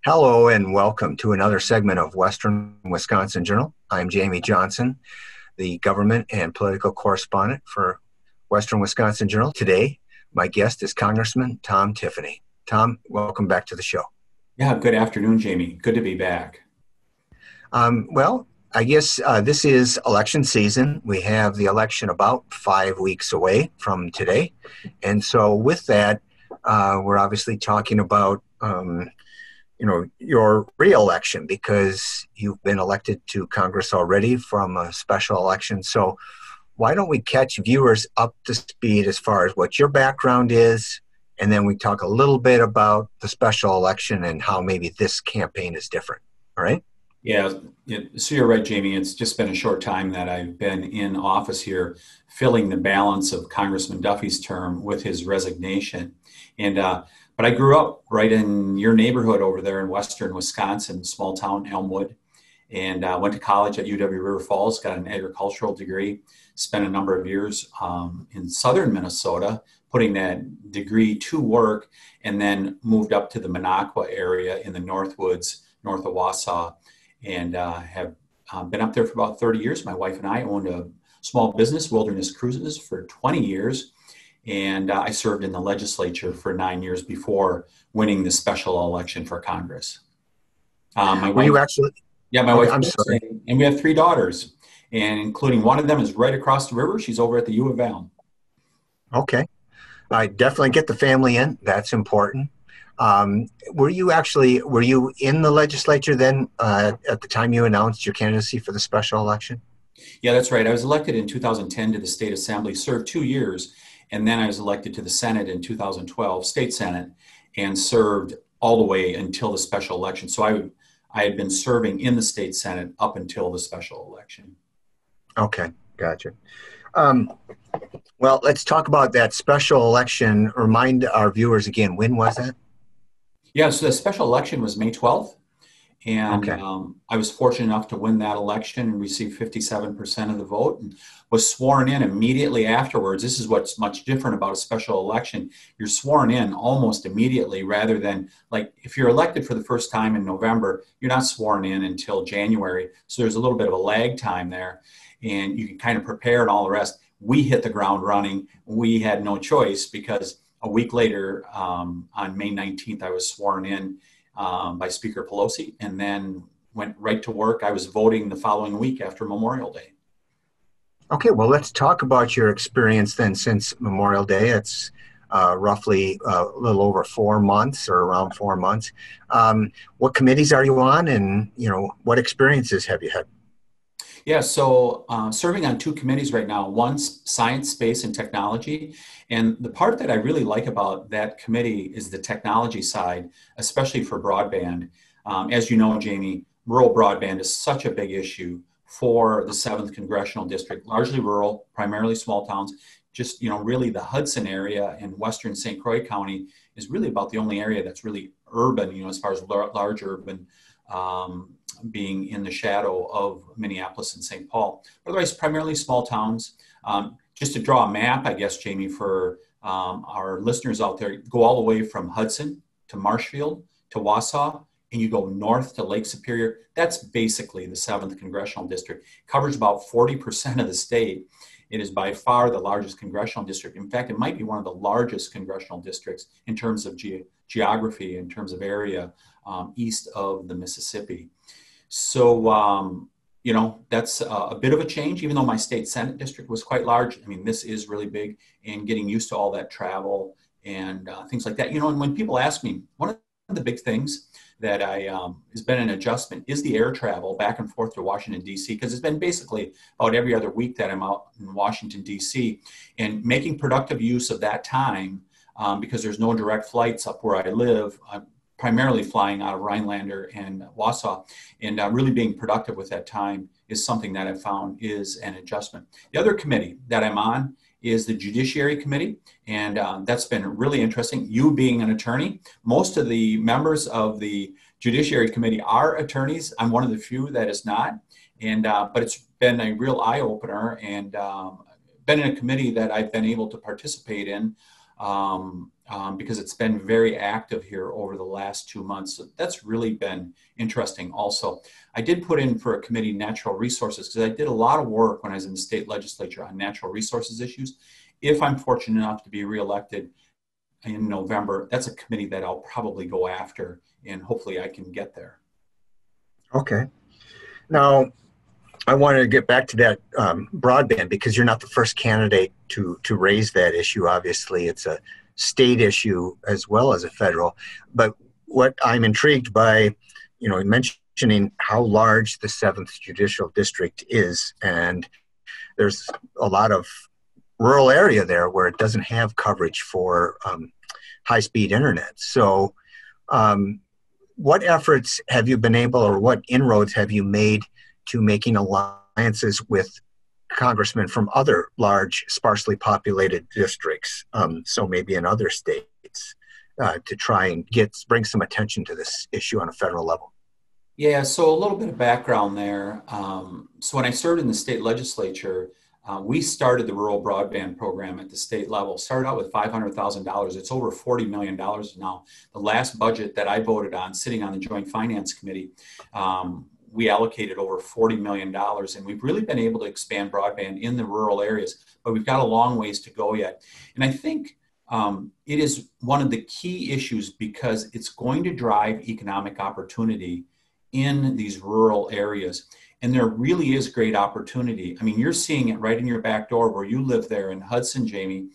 Hello and welcome to another segment of Western Wisconsin Journal. I'm Jamie Johnson, the government and political correspondent for Western Wisconsin Journal. Today, my guest is Congressman Tom Tiffany. Tom, welcome back to the show. Yeah, good afternoon, Jamie. Good to be back. I guess this is election season. We have the election about 5 weeks away from today. And so with that, we're obviously talking about your re-election because you've been elected to Congress already from a special election. So why don't we catch viewers up to speed as far as what your background is, and then we talk a little bit about the special election and how maybe this campaign is different. All right? Yeah, so you're right, Jamie. It's just been a short time that I've been in office here, filling the balance of Congressman Duffy's term with his resignation. But I grew up right in your neighborhood over there in Western Wisconsin, small town Elmwood, and went to college at UW River Falls, got an agricultural degree, spent a number of years in southern Minnesota, putting that degree to work, and then moved up to the Minocqua area in the Northwoods, north of Wausau, and have been up there for about 30 years. My wife and I owned a small business, Wilderness Cruises, for 20 years. And I served in the legislature for 9 years before winning the special election for Congress. My Were wife, you actually? yeah, my Okay, wife, I'm sorry. and we have three daughters, and including one of them is right across the river. She's over at the U of L. Okay. I definitely get the family in. That's important. Were you in the legislature then at the time you announced your candidacy for the special election? Yeah, that's right. I was elected in 2010 to the state assembly, served 2 years, and then I was elected to the Senate in 2012, state Senate, and served all the way until the special election. So I had been serving in the state Senate up until the special election. Okay, gotcha. Um, well, let's talk about that special election. Remind our viewers again, when was that? Yeah, so the special election was May 12th. And Okay. I was fortunate enough to win that election and receive 57% of the vote and was sworn in immediately afterwards. This is what's much different about a special election. You're sworn in almost immediately rather than, like, if you're elected for the first time in November, you're not sworn in until January. So there's a little bit of a lag time there and you can kind of prepare and all the rest. We hit the ground running. We had no choice because a week later, on May 19th, I was sworn in by Speaker Pelosi, and then went right to work. I was voting the following week after Memorial Day. Okay, well, let's talk about your experience then since Memorial Day. It's roughly a little over 4 months or around 4 months. What committees are you on, and what experiences have you had? Yeah, so serving on two committees right now, one's Science, Space, and Technology. And the part that I really like about that committee is the technology side, especially for broadband. As you know, Jamie, rural broadband is such a big issue for the 7th Congressional District, largely rural, primarily small towns. Just, really the Hudson area and western St. Croix County is really about the only area that's really urban, as far as large urban being in the shadow of Minneapolis and St. Paul. Otherwise, primarily small towns. Just to draw a map, I guess, Jamie, for our listeners out there, go all the way from Hudson to Marshfield to Wausau, and you go north to Lake Superior. That's basically the 7th Congressional District. Covers about 40% of the state. It is by far the largest congressional district. In fact, it might be one of the largest congressional districts in terms of geography, in terms of area, east of the Mississippi. So, that's a bit of a change, even though my state Senate district was quite large. I mean, this is really big, and getting used to all that travel and things like that. And when people ask me, one of the big things that has been an adjustment is the air travel back and forth to Washington, D.C., because it's been basically about every other week that I'm out in Washington, D.C., and making productive use of that time because there's no direct flights up where I live. I'm primarily flying out of Rhinelander and Wausau, and really being productive with that time is something that I found is an adjustment. The other committee that I'm on is the Judiciary Committee, and that's been really interesting. You being an attorney, most of the members of the Judiciary Committee are attorneys. I'm one of the few that is not, and but it's been a real eye-opener, and been in a committee that I've been able to participate in because it's been very active here over the last 2 months. So that's really been interesting also. I did put in for a committee, natural resources, because I did a lot of work when I was in the state legislature on natural resources issues. If I'm fortunate enough to be reelected in November, that's a committee that I'll probably go after, and hopefully I can get there. Okay. Now, I wanted to get back to that broadband, because you're not the first candidate to raise that issue. Obviously, it's a state issue as well as a federal. But what I'm intrigued by, mentioning how large the 7th Judicial District is, and there's a lot of rural area there where it doesn't have coverage for high-speed internet. So what efforts have you been able, or what inroads have you made to making alliances with congressmen from other large, sparsely populated districts, so maybe in other states, to try and bring some attention to this issue on a federal level? Yeah, so a little bit of background there. So when I served in the state legislature, we started the rural broadband program at the state level. Started out with $500,000. It's over $40 million now. The last budget that I voted on, sitting on the Joint Finance Committee, we allocated over $40 million, and we've really been able to expand broadband in the rural areas, but we've got a long ways to go yet. And I think it is one of the key issues, because it's going to drive economic opportunity in these rural areas. And there really is great opportunity. I mean, you're seeing it right in your back door where you live there in Hudson, Jamie,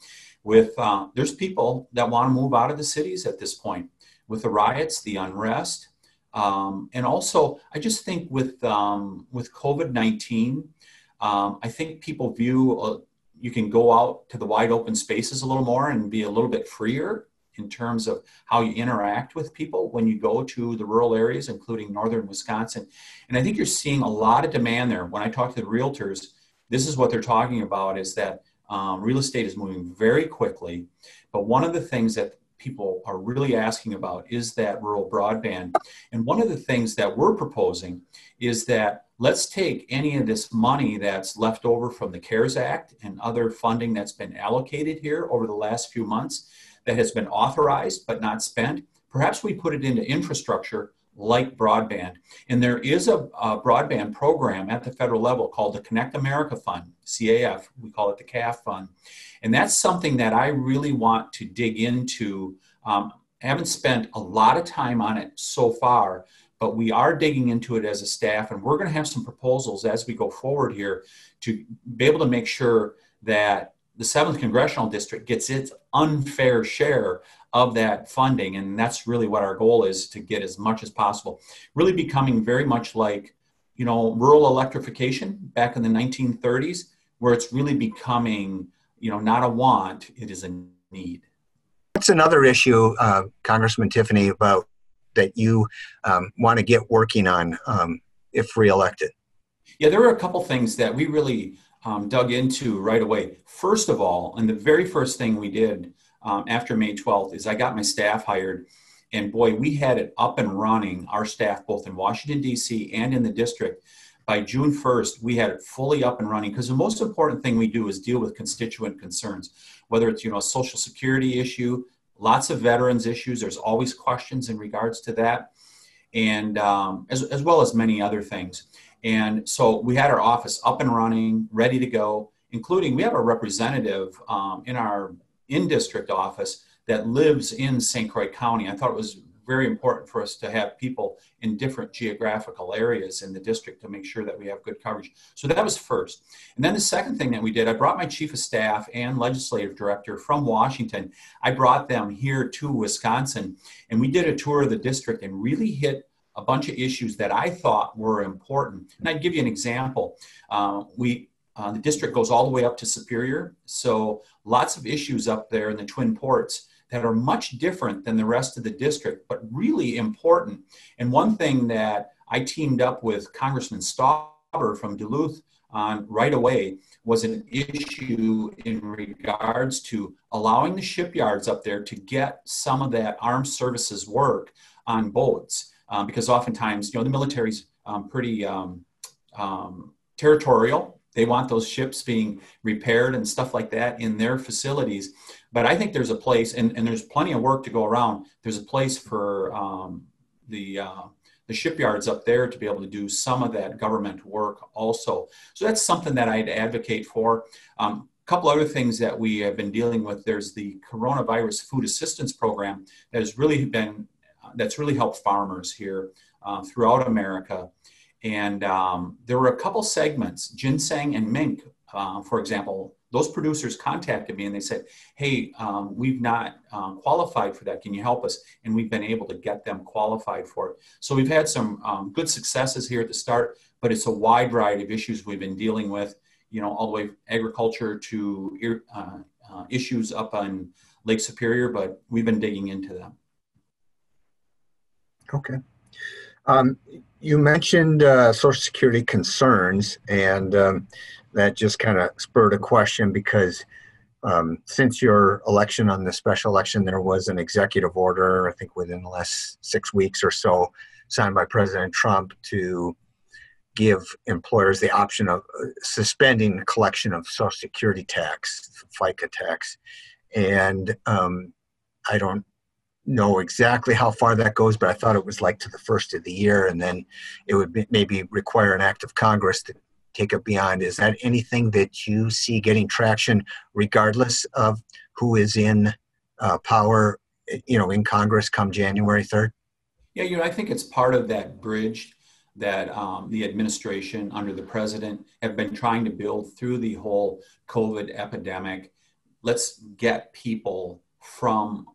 with there's people that want to move out of the cities at this point with the riots, the unrest. And also, I just think with COVID-19, I think people view you can go out to the wide open spaces a little more and be a little bit freer in terms of how you interact with people when you go to the rural areas, including northern Wisconsin. And I think you're seeing a lot of demand there. When I talk to the realtors, this is what they're talking about, is that real estate is moving very quickly. But one of the things that people are really asking about is that rural broadband. And one of the things that we're proposing is that let's take any of this money that's left over from the CARES Act and other funding that's been allocated here over the last few months, that has been authorized but not spent. Perhaps we put it into infrastructure like broadband. And there is a broadband program at the federal level called the Connect America Fund, CAF. We call it the CAF Fund. And that's something that I really want to dig into. I haven't spent a lot of time on it so far, but we are digging into it as a staff, and we're going to have some proposals as we go forward here to be able to make sure that the 7th Congressional District gets its unfair share of that funding. And that's really what our goal is, to get as much as possible. Really becoming very much like, rural electrification back in the 1930s, where it's really becoming, not a want, it is a need. That's another issue, Congressman Tiffany, about that you want to get working on if reelected. Yeah, there were a couple things that we really dug into right away. First of all, and the very first thing we did after May 12th is I got my staff hired, and boy, we had it up and running, our staff, both in Washington, D.C. and in the district. By June 1st, we had it fully up and running, because the most important thing we do is deal with constituent concerns, whether it's, a Social Security issue, lots of veterans issues. There's always questions in regards to that, and as well as many other things. And so we had our office up and running, ready to go, including we have a representative in our in-district office that lives in St. Croix County. I thought it was very important for us to have people in different geographical areas in the district to make sure that we have good coverage. So that was first. And then the second thing that we did, I brought my chief of staff and legislative director from Washington. I brought them here to Wisconsin, and we did a tour of the district and really hit a bunch of issues that I thought were important. And I'd give you an example. The district goes all the way up to Superior. So lots of issues up there in the Twin Ports that are much different than the rest of the district, but really important. And one thing that I teamed up with Congressman Stauber from Duluth on right away was an issue in regards to allowing the shipyards up there to get some of that armed services work on boats. Because oftentimes, the military's pretty territorial. they want those ships being repaired and stuff like that in their facilities. But I think there's a place, and there's plenty of work to go around. There's a place for the shipyards up there to be able to do some of that government work also. So that's something that I'd advocate for. A couple other things that we have been dealing with. There's the coronavirus food assistance program that has really been, that's really helped farmers here throughout America. And there were a couple segments, ginseng and mink, for example. Those producers contacted me and they said, hey, we've not qualified for that. Can you help us? And we've been able to get them qualified for it. So we've had some good successes here at the start, but it's a wide variety of issues we've been dealing with, you know, all the way from agriculture to issues up on Lake Superior, but we've been digging into them. Okay. You mentioned Social Security concerns, and that just kind of spurred a question because since your election on the special election, there was an executive order, I think within the last 6 weeks or so, signed by President Trump to give employers the option of suspending the collection of Social Security tax, FICA tax. And I don't know exactly how far that goes, but I thought it was like to the first of the year, and then it would maybe require an act of Congress to take it beyond. Is that anything that you see getting traction regardless of who is in power, you know, in Congress come January 3rd? Yeah, you know, I think it's part of that bridge that the administration under the president have been trying to build through the whole COVID epidemic. Let's get people from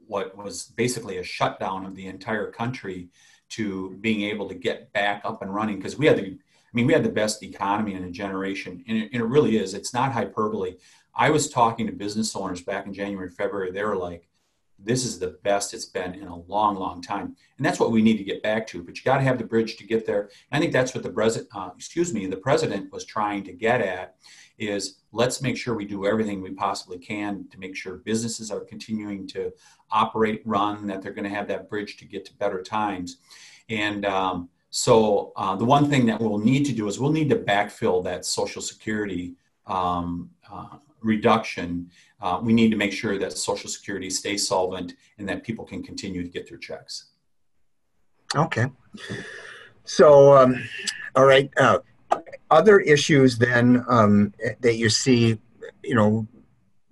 what was basically a shutdown of the entire country to being able to get back up and running. Because we had the best economy in a generation, and it really is. It's not hyperbole. I was talking to business owners back in January, February. They were like, this is the best it's been in a long, long time. And that's what we need to get back to. But you got to have the bridge to get there. And I think that's what the president was trying to get at, is let's make sure we do everything we possibly can to make sure businesses are continuing to operate, run, that they're going to have that bridge to get to better times. And so the one thing that we'll need to do is we'll need to backfill that Social Security reduction. We need to make sure that Social Security stays solvent and that people can continue to get their checks. Okay. So, all right. Other issues then that you see, you know,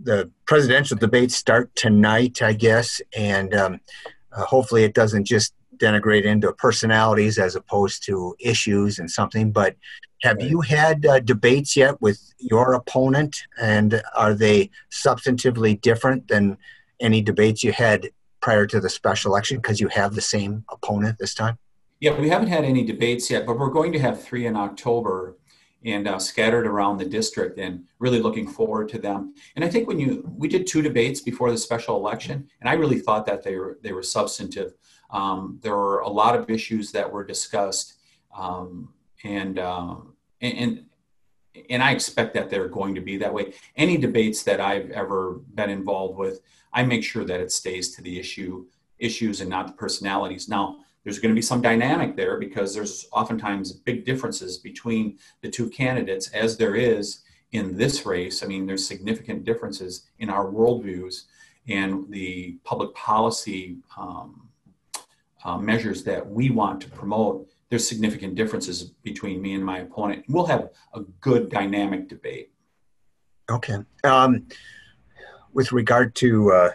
the presidential debates start tonight, I guess, and hopefully it doesn't just denigrate into personalities as opposed to issues and something. But have you had debates yet with your opponent, and are they substantively different than any debates you had prior to the special election because you have the same opponent this time? Yeah, we haven't had any debates yet, but we're going to have 3 in October and scattered around the district, and really looking forward to them. And I think we did 2 debates before the special election, and I really thought that they were substantive. There were a lot of issues that were discussed, and I expect that they're going to be that way. Any debates that I've ever been involved with, I make sure that it stays to the issues and not the personalities. Now, there's going to be some dynamic there because there's oftentimes big differences between the 2 candidates, as there is in this race. I mean, there's significant differences in our worldviews and the public policy measures that we want to promote. There's significant differences between me and my opponent. We'll have a good dynamic debate. Okay. With regard to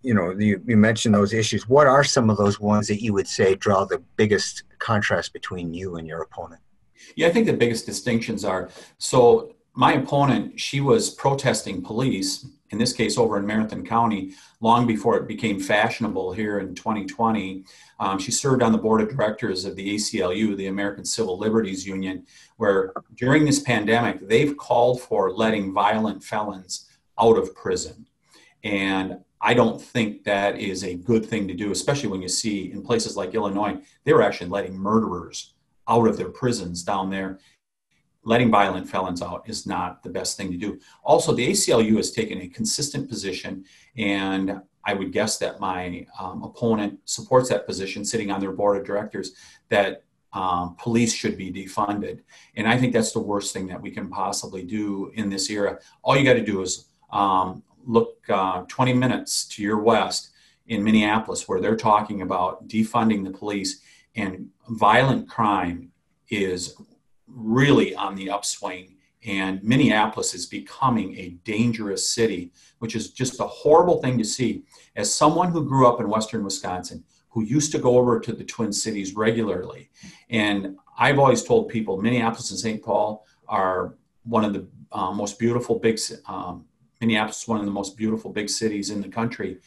you know, you mentioned those issues. What are some of those ones that you would say draw the biggest contrast between you and your opponent? Yeah, I think the biggest distinctions are, so my opponent, she was protesting police, in this case over in Marathon County, long before it became fashionable here in 2020. She served on the board of directors of the ACLU, the American Civil Liberties Union, where during this pandemic, they've called for letting violent felons out of prison. And I don't think that is a good thing to do, especially when you see in places like Illinois, they were actually letting murderers out of their prisons down there. Letting violent felons out is not the best thing to do. Also, the ACLU has taken a consistent position, and I would guess that my opponent supports that position, sitting on their board of directors, that police should be defunded. And I think that's the worst thing that we can possibly do in this era. All you got to do is look 20 minutes to your west in Minneapolis, where they're talking about defunding the police, and violent crime is really on the upswing. And Minneapolis is becoming a dangerous city, which is just a horrible thing to see. As someone who grew up in Western Wisconsin, who used to go over to the Twin Cities regularly, and I've always told people Minneapolis and St. Paul are one of the most beautiful Minneapolis is one of the most beautiful big cities in the country.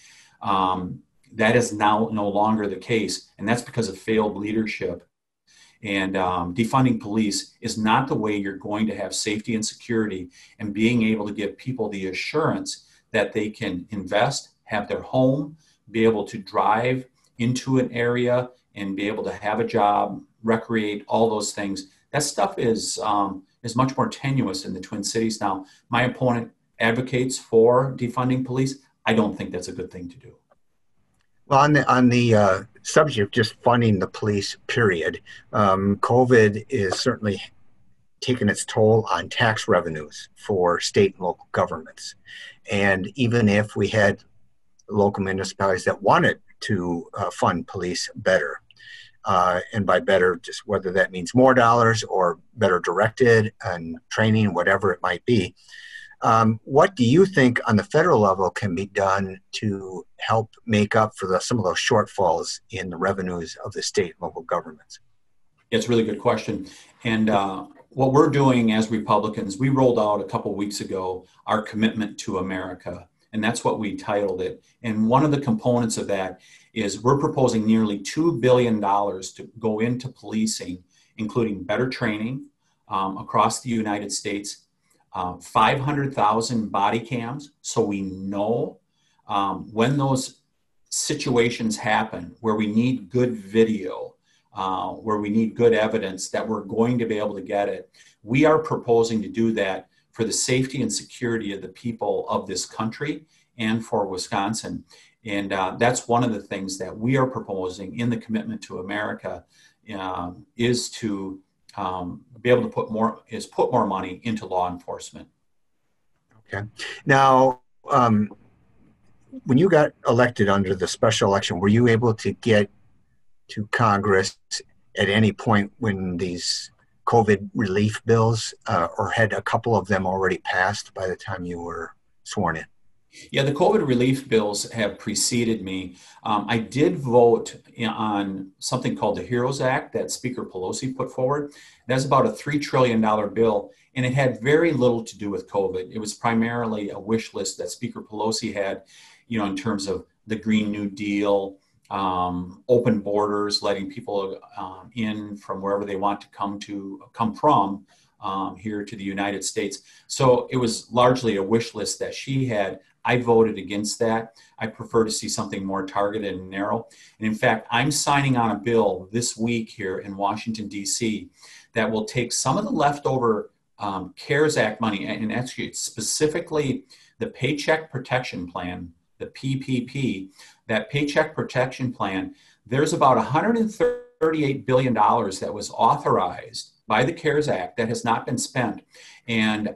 That is now no longer the case, and that's because of failed leadership. And defunding police is not the way you're going to have safety and security and being able to give people the assurance that they can invest, have their home, be able to drive into an area and be able to have a job, recreate, all those things. That stuff is much more tenuous in the Twin Cities now. My opponent advocates for defunding police. I don't think that's a good thing to do. Well, on the subject of just funding the police, period, COVID is certainly taken its toll on tax revenues for state and local governments. And even if we had local municipalities that wanted to fund police better, and by better, just whether that means more dollars or better directed and training, whatever it might be, what do you think on the federal level can be done to help make up for some of those shortfalls in the revenues of the state and local governments? It's a really good question. And what we're doing as Republicans, we rolled out a couple weeks ago our commitment to America, and that's what we titled it. And one of the components of that is we're proposing nearly $2 billion to go into policing, including better training across the United States, 500,000 body cams, so we know when those situations happen where we need good video, where we need good evidence, that we're going to be able to get it. We are proposing to do that for the safety and security of the people of this country and for Wisconsin. And that's one of the things that we are proposing in the commitment to America, is to be able to put more money into law enforcement. Okay. Now, when you got elected under the special election, were you able to get to Congress at any point when these COVID relief bills, or had a couple of them already passed by the time you were sworn in? Yeah, the COVID relief bills have preceded me. I did vote on something called the HEROES Act that Speaker Pelosi put forward. That's about a $3 trillion bill, and it had very little to do with COVID. It was primarily a wish list that Speaker Pelosi had, in terms of the Green New Deal, open borders, letting people in from wherever they want to come from here to the United States. So it was largely a wish list that she had. I voted against that. I prefer to see something more targeted and narrow. And in fact, I'm signing on a bill this week here in Washington, D.C. that will take some of the leftover CARES Act money, and actually specifically the Paycheck Protection Plan, the PPP, that Paycheck Protection Plan. There's about $138 billion that was authorized by the CARES Act that has not been spent. And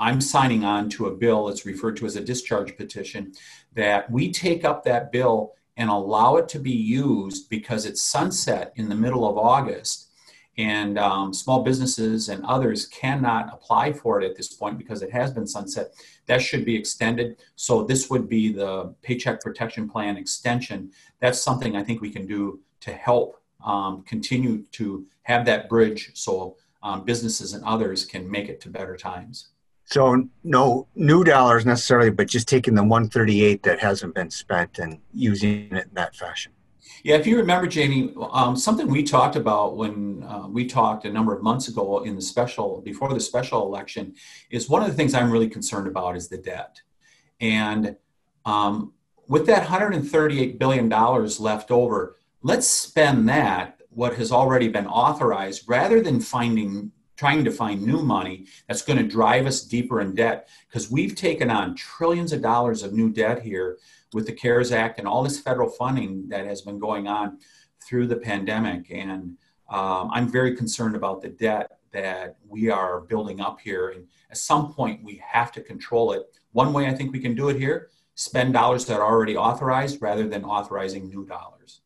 I'm signing on to a bill that's referred to as a discharge petition, that we take up that bill and allow it to be used because it's sunset in the middle of August. And small businesses and others cannot apply for it at this point because it has been sunset. That should be extended. So this would be the Paycheck Protection Plan extension. That's something I think we can do to help continue to have that bridge so businesses and others can make it to better times. So no new dollars necessarily, but just taking the 138 that hasn't been spent and using it in that fashion. Yeah, if you remember, Jamie, something we talked about when we talked a number of months ago before the special election, is one of the things I'm really concerned about is the debt. And with that $138 billion left over, let's spend that, what has already been authorized, rather than trying to find new money that's going to drive us deeper in debt, because we've taken on trillions of dollars of new debt here with the CARES Act and all this federal funding that has been going on through the pandemic. And I'm very concerned about the debt that we are building up here. And at some point, we have to control it. One way I think we can do it here, spend dollars that are already authorized rather than authorizing new dollars.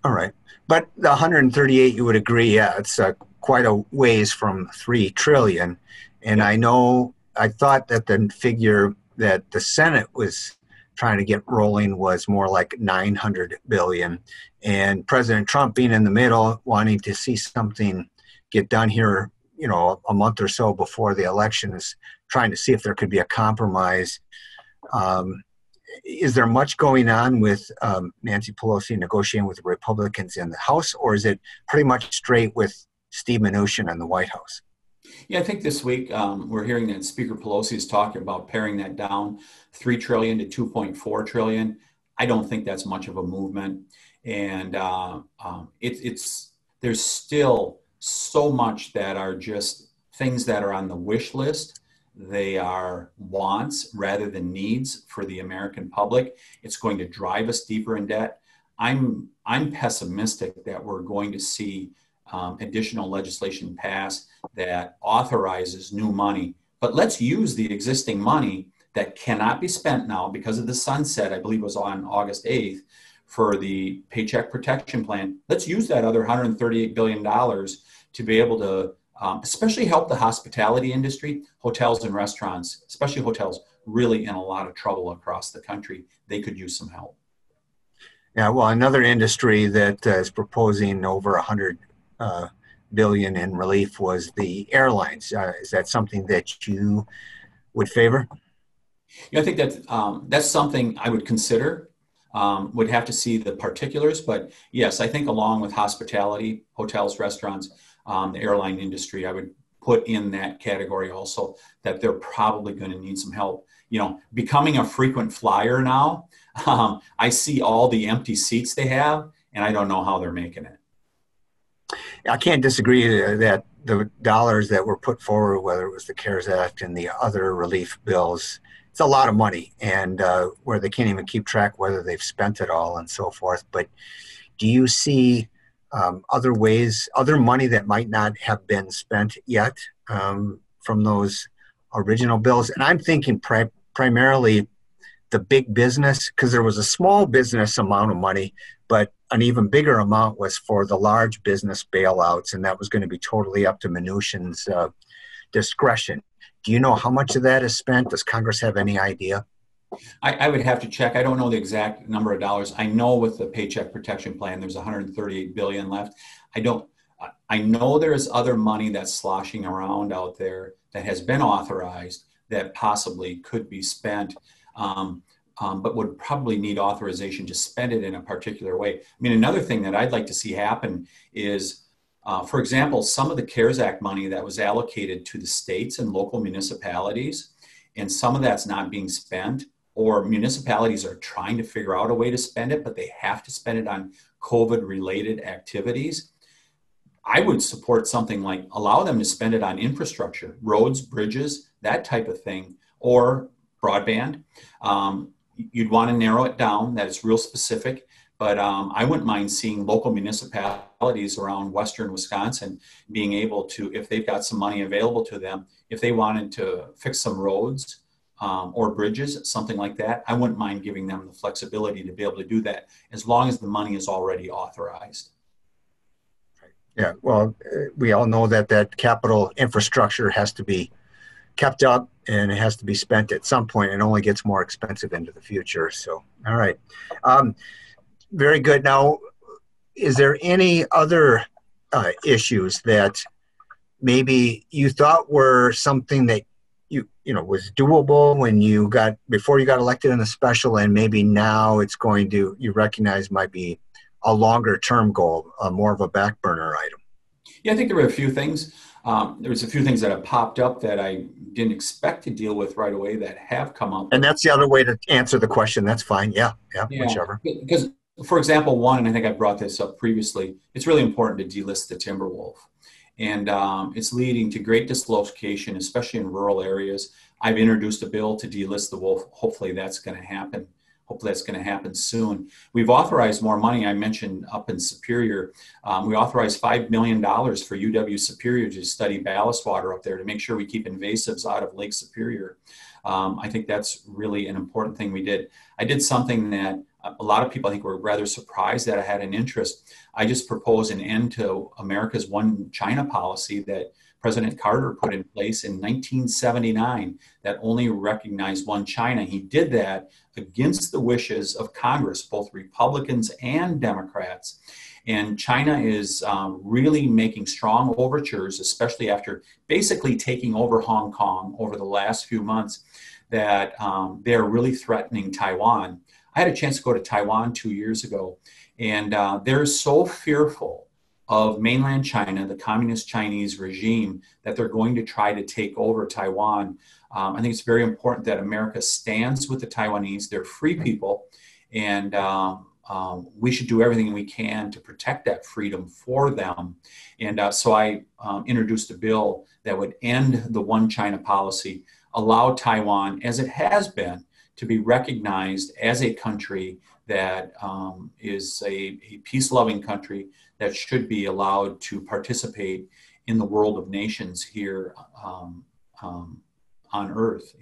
All right. But the 138, you would agree, yeah, it's quite a ways from 3 trillion. And Yep. I thought that the figure that the Senate was trying to get rolling was more like 900 billion. And President Trump being in the middle, wanting to see something get done here, a month or so before the election, is trying to see if there could be a compromise. Is there much going on with Nancy Pelosi negotiating with the Republicans in the House, or is it pretty much straight with Steve Mnuchin in the White House? Yeah, I think this week we're hearing that Speaker Pelosi is talking about paring that down 3 trillion to 2.4 trillion. I don't think that's much of a movement. And there's still so much that are just things that are on the wish list. They are wants rather than needs for the American public. It's going to drive us deeper in debt. I'm pessimistic that we're going to see additional legislation passed that authorizes new money. But let's use the existing money that cannot be spent now because of the sunset, I believe it was on August 8th, for the Paycheck Protection Plan. Let's use that other $138 billion to be able to especially help the hospitality industry, hotels and restaurants, especially hotels, really in a lot of trouble across the country. They could use some help. Yeah, well, another industry that is proposing over 100 billion in relief was the airlines. Is that something that you would favor? Yeah, I think that's something I would consider. Would have to see the particulars, but yes, I think along with hospitality, hotels, restaurants, the airline industry, I would put in that category also, that they're probably going to need some help. Becoming a frequent flyer now, I see all the empty seats they have, and I don't know how they're making it. I can't disagree that the dollars that were put forward, whether it was the CARES Act and the other relief bills, it's a lot of money, and where they can't even keep track whether they've spent it all and so forth. But do you see other ways, other money that might not have been spent yet from those original bills? And I'm thinking primarily the big business, because there was a small business amount of money, but an even bigger amount was for the large business bailouts, and that was going to be totally up to Mnuchin's discretion. Do you know how much of that is spent? Does Congress have any idea? I would have to check. I don't know the exact number of dollars. I know with the Paycheck Protection Plan, there's 138 billion left. I know there's other money that's sloshing around out there that has been authorized that possibly could be spent, but would probably need authorization to spend it in a particular way. I mean, another thing that I'd like to see happen is, for example, some of the CARES Act money that was allocated to the states and local municipalities, and some of that's not being spent, or municipalities are trying to figure out a way to spend it, but they have to spend it on COVID-related activities. I would support something like allow them to spend it on infrastructure, roads, bridges, that type of thing, or broadband. You'd want to narrow it down, that it's real specific, but I wouldn't mind seeing local municipalities around Western Wisconsin being able to, if they've got some money available to them, if they wanted to fix some roads or bridges, something like that, I wouldn't mind giving them the flexibility to be able to do that as long as the money is already authorized. Yeah, well, we all know that capital infrastructure has to be kept up and it has to be spent at some point. It only gets more expensive into the future. So, all right. Very good. Now, is there any other issues that maybe you thought were something that was doable before you got elected in a special, and maybe now you recognize might be a longer term goal, more of a back burner item? Yeah, I think there were a few things. There was a few things that have popped up that I didn't expect to deal with right away that have come up. And that's the other way to answer the question. That's fine. Yeah, whichever. Because, for example, one, and I think I brought this up previously, it's really important to delist the timber wolf. And it's leading to great dislocation, especially in rural areas. I've introduced a bill to delist the wolf. Hopefully that's going to happen. hopefully that's going to happen soon. We've authorized more money. I mentioned up in Superior, we authorized $5 million for UW Superior to study ballast water up there to make sure we keep invasives out of Lake Superior. I think that's really an important thing we did. I did something that a lot of people, I think, were rather surprised that I had an interest. I just proposed an end to America's one China policy that President Carter put in place in 1979 that only recognized one China. He did that against the wishes of Congress, both Republicans and Democrats. And China is really making strong overtures, especially after basically taking over Hong Kong over the last few months, that they're really threatening Taiwan. I had a chance to go to Taiwan 2 years ago, and they're so fearful of mainland China, the communist Chinese regime, that they're going to try to take over Taiwan. I think it's very important that America stands with the Taiwanese. They're free people, and we should do everything we can to protect that freedom for them. And so I introduced a bill that would end the one China policy, allow Taiwan, as it has been, to be recognized as a country that is a peace-loving country that should be allowed to participate in the world of nations here on Earth.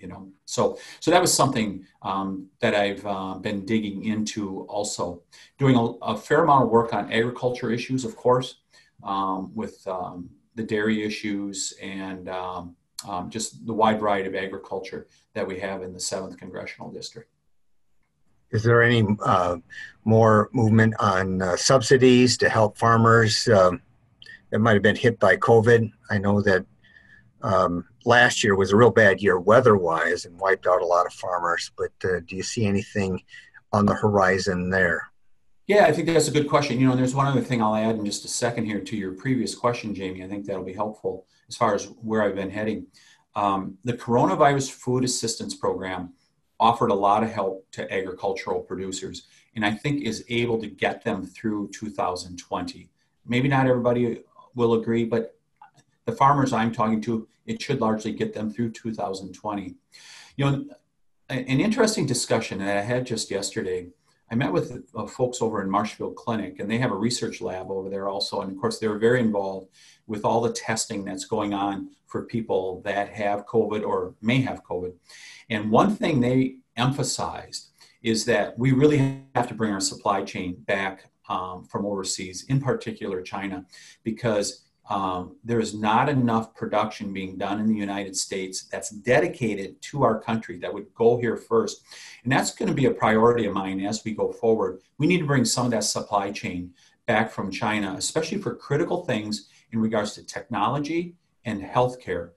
So that was something that I've been digging into. Also, doing a fair amount of work on agriculture issues, of course, with the dairy issues and just the wide variety of agriculture that we have in the 7th Congressional District. Is there any more movement on subsidies to help farmers that might have been hit by COVID? I know that last year was a real bad year weather-wise and wiped out a lot of farmers, but do you see anything on the horizon there? Yeah, I think that's a good question. And there's one other thing I'll add in just a second here to your previous question, Jamie. I think that'll be helpful as far as where I've been heading. The Coronavirus Food Assistance Program offered a lot of help to agricultural producers, and I think is able to get them through 2020. Maybe not everybody will agree, but the farmers I'm talking to, it should largely get them through 2020. An interesting discussion that I had just yesterday, I met with folks over in Marshfield Clinic, and they have a research lab over there also. And of course, they're very involved with all the testing that's going on for people that have COVID or may have COVID. And one thing they emphasized is that we really have to bring our supply chain back from overseas, in particular China, because there's not enough production being done in the United States that's dedicated to our country that would go here first. And that's going to be a priority of mine as we go forward. We need to bring some of that supply chain back from China, especially for critical things in regards to technology and healthcare,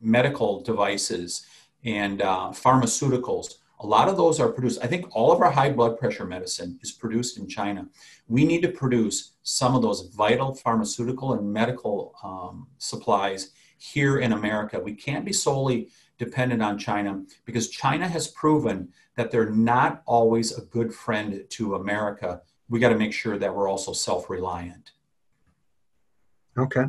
medical devices, and pharmaceuticals. A lot of those are produced. I think all of our high blood pressure medicine is produced in China. We need to produce some of those vital pharmaceutical and medical supplies here in America. We can't be solely dependent on China because China has proven that they're not always a good friend to America. We got to make sure that we're also self-reliant. Okay.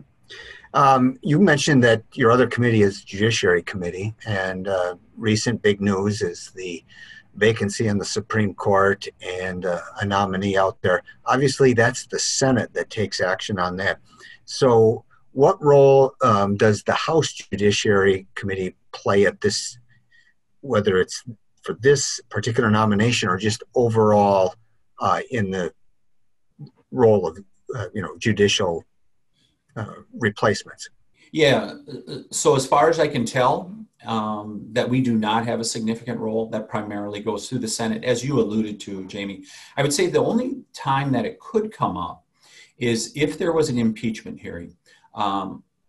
You mentioned that your other committee is Judiciary Committee, and recent big news is the vacancy in the Supreme Court and a nominee out there. Obviously, that's the Senate that takes action on that. So what role does the House Judiciary Committee play at this, whether it's for this particular nomination or just overall in the role of judicial replacements? Yeah, so as far as I can tell, that we do not have a significant role. That primarily goes through the Senate, as you alluded to, Jamie. I would say the only time that it could come up is if there was an impeachment hearing.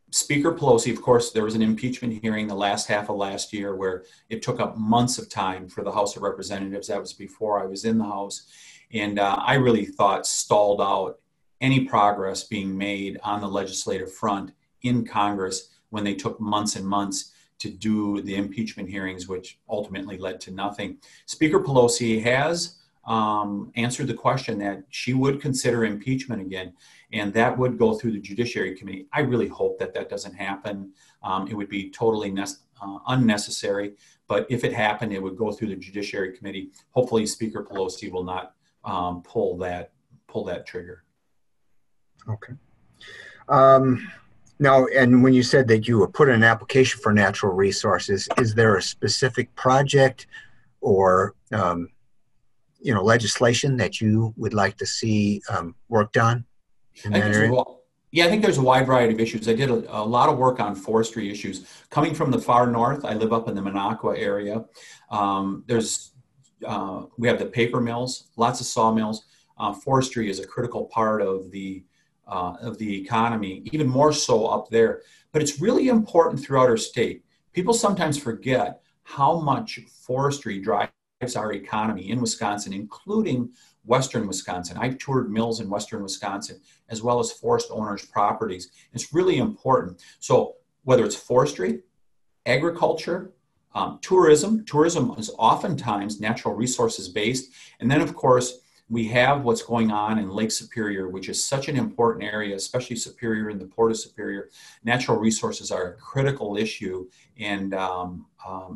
Speaker Pelosi, of course, there was an impeachment hearing the last half of last year where it took up months of time for the House of Representatives. That was before I was in the House. And I really thought stalled out any progress being made on the legislative front in Congress when they took months and months to do the impeachment hearings, which ultimately led to nothing. Speaker Pelosi has answered the question that she would consider impeachment again, and that would go through the Judiciary Committee. I really hope that that doesn't happen. It would be totally unnecessary. But if it happened, it would go through the Judiciary Committee. Hopefully, Speaker Pelosi will not pull that trigger. Okay. Now, and when you said that you would put in an application for natural resources, is there a specific project or legislation that you would like to see worked on in that area? Yeah, I think there's a wide variety of issues. I did a lot of work on forestry issues. Coming from the far north, I live up in the Minocqua area. We have the paper mills, lots of sawmills. Forestry is a critical part of the economy, even more so up there. But it's really important throughout our state. People sometimes forget how much forestry drives our economy in Wisconsin, including Western Wisconsin. I've toured mills in Western Wisconsin, as well as forest owners' properties. It's really important. So whether it's forestry, agriculture, tourism is oftentimes natural resources based. And then, of course, we have what's going on in Lake Superior, which is such an important area, especially Superior and the Port of Superior. Natural resources are a critical issue, and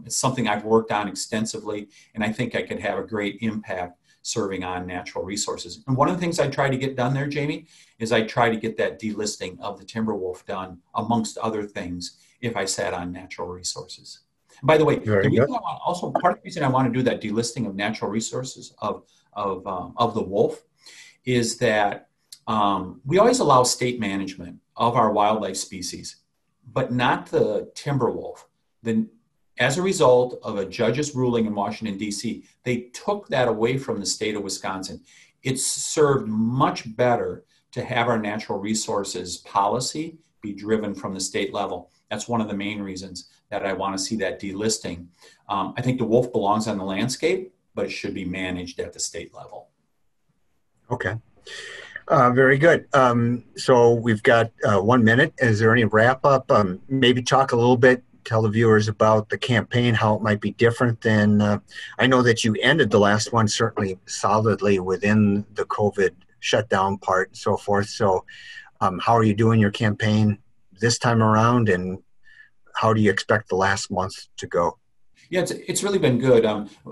it's something I've worked on extensively, and I think I could have a great impact serving on natural resources. And one of the things I try to get done there, Jamie, is I try to get that delisting of the timber wolf done, amongst other things, if I sat on natural resources. And by the way, part of the reason I want to do that delisting of natural resources of the wolf is that we always allow state management of our wildlife species, but not the timber wolf. Then, as a result of a judge's ruling in Washington, D.C., they took that away from the state of Wisconsin. It's served much better to have our natural resources policy be driven from the state level. That's one of the main reasons that I want to see that delisting. I think the wolf belongs on the landscape, but it should be managed at the state level. Okay. Very good. So we've got 1 minute. Is there any wrap up? Maybe talk a little bit, tell the viewers about the campaign, how it might be different than, I know that you ended the last one certainly solidly within the COVID shutdown part and so forth. So how are you doing your campaign this time around, and how do you expect the last month to go? Yeah, it's really been good.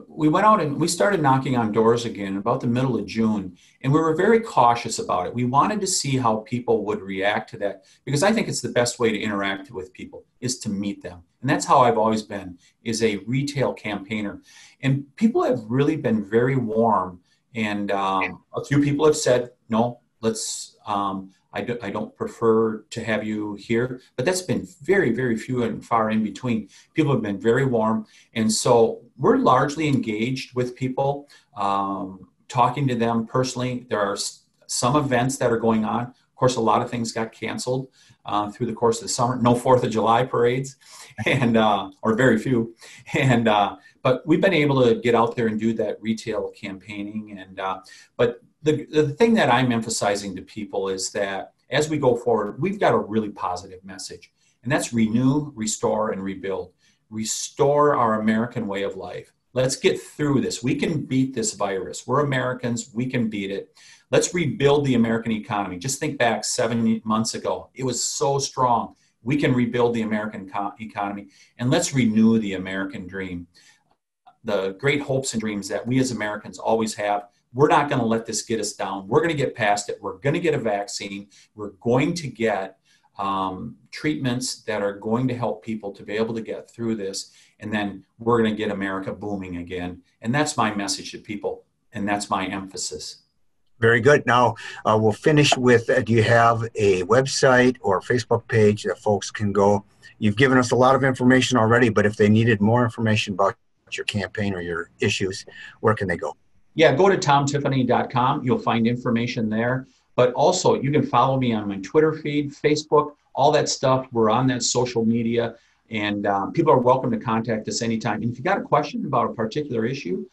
We went out and we started knocking on doors again about the middle of June, and we were very cautious about it. We wanted to see how people would react to that, because I think it's the best way to interact with people is to meet them. And that's how I've always been, is a retail campaigner. And people have really been very warm. And a few people have said, no, let's, I don't prefer to have you here, but that's been very, very few and far in between. People have been very warm. And so we're largely engaged with people, talking to them personally. There are some events that are going on. Of course, a lot of things got canceled through the course of the summer. No 4th of July parades, and or very few. And but we've been able to get out there and do that retail campaigning. And but the thing that I'm emphasizing to people is that as we go forward, we've got a really positive message, and that's renew, restore, and rebuild. Restore our American way of life. Let's get through this. We can beat this virus. We're Americans. We can beat it. Let's rebuild the American economy. Just think back 7 months ago. It was so strong. We can rebuild the American economy, and let's renew the American dream. The great hopes and dreams that we as Americans always have. We're not going to let this get us down. We're going to get past it. We're going to get a vaccine. We're going to get treatments that are going to help people to be able to get through this. And then we're going to get America booming again. And that's my message to people. And that's my emphasis. Very good. Now, we'll finish with, do you have a website or Facebook page that folks can go? You've given us a lot of information already, but if they needed more information about your campaign or your issues, where can they go? Yeah, go to tomtiffany.com. You'll find information there. But also, you can follow me on my Twitter feed, Facebook, all that stuff. We're on that social media, and people are welcome to contact us anytime. And if you got a question about a particular issue,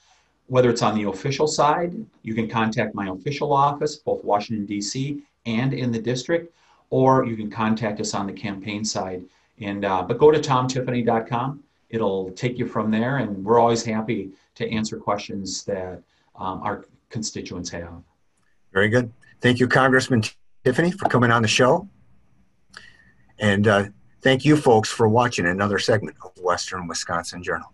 whether it's on the official side, you can contact my official office, both Washington, D.C. and in the district, or you can contact us on the campaign side. And but go to tomtiffany.com. It'll take you from there, and we're always happy to answer questions that our constituents have. Very good. Thank you, Congressman Tiffany, for coming on the show. And Thank you folks for watching another segment of Western Wisconsin Journal.